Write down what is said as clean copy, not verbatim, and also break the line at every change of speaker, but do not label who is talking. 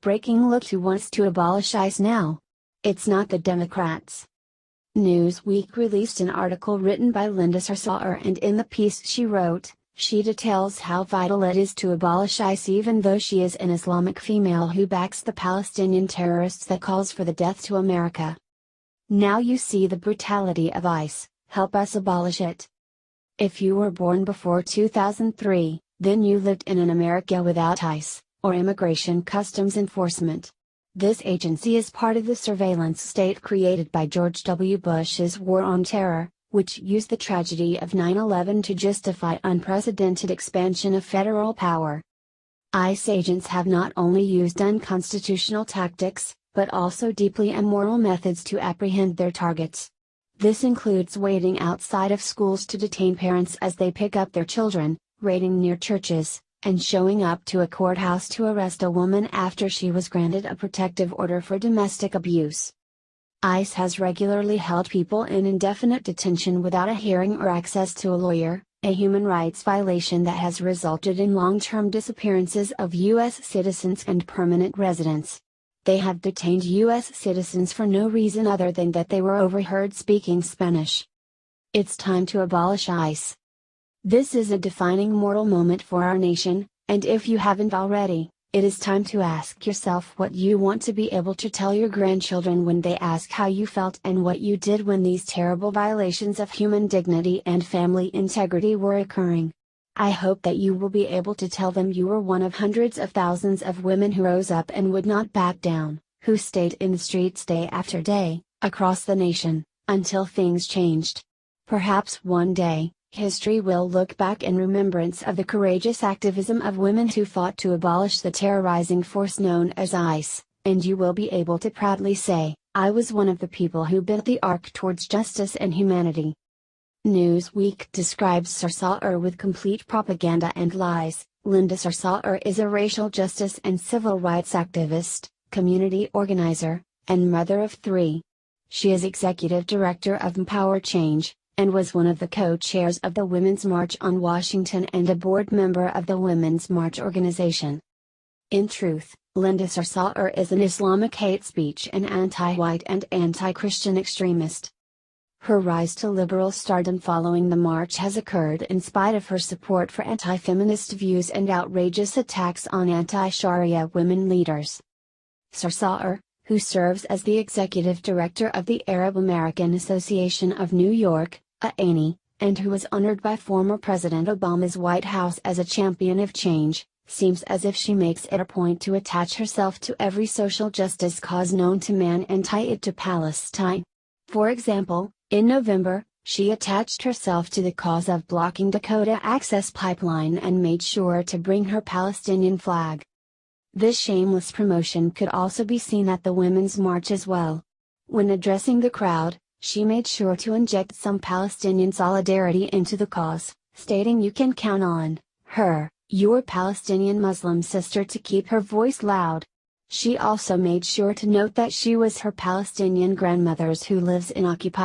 Breaking look who wants to abolish ICE now. It's not the Democrats. Newsweek released an article written by Linda Sarsour, and in the piece she wrote, she details how vital it is to abolish ICE even though she is an Islamic female who backs the Palestinian terrorists that calls for the death to America. Now you see the brutality of ICE, help us abolish it. If you were born before 2003, then you lived in an America without ICE, or Immigration Customs Enforcement. This agency is part of the surveillance state created by George W. Bush's War on Terror, which used the tragedy of 9/11 to justify unprecedented expansion of federal power. ICE agents have not only used unconstitutional tactics, but also deeply immoral methods to apprehend their targets. This includes waiting outside of schools to detain parents as they pick up their children, raiding near churches, and showing up to a courthouse to arrest a woman after she was granted a protective order for domestic abuse. ICE has regularly held people in indefinite detention without a hearing or access to a lawyer, a human rights violation that has resulted in long-term disappearances of U.S. citizens and permanent residents. They have detained U.S. citizens for no reason other than that they were overheard speaking Spanish. It's time to abolish ICE. This is a defining moral moment for our nation, and if you haven't already, it is time to ask yourself what you want to be able to tell your grandchildren when they ask how you felt and what you did when these terrible violations of human dignity and family integrity were occurring. I hope that you will be able to tell them you were one of hundreds of thousands of women who rose up and would not back down, who stayed in the streets day after day, across the nation, until things changed. Perhaps one day, history will look back in remembrance of the courageous activism of women who fought to abolish the terrorizing force known as ICE, and you will be able to proudly say, I was one of the people who bent the arc towards justice and humanity. Newsweek describes Sarsour with complete propaganda and lies. Linda Sarsour is a racial justice and civil rights activist, community organizer, and mother of 3. She is executive director of Empower Change, and was one of the co-chairs of the Women's March on Washington and a board member of the Women's March organization. In truth, Linda Sarsour is an Islamic hate speech and anti-white and anti-Christian extremist. Her rise to liberal stardom following the march has occurred in spite of her support for anti-feminist views and outrageous attacks on anti-Sharia women leaders. Sarsour, who serves as the executive director of the Arab American Association of New York, AANI, and who was honored by former President Obama's White House as a champion of change, seems as if she makes it a point to attach herself to every social justice cause known to man and tie it to Palestine. For example, in November, she attached herself to the cause of blocking Dakota Access Pipeline and made sure to bring her Palestinian flag. This shameless promotion could also be seen at the Women's March as well. When addressing the crowd, she made sure to inject some Palestinian solidarity into the cause, stating you can count on her, your Palestinian Muslim sister, to keep her voice loud. She also made sure to note that she was her Palestinian grandmother's who lives in occupied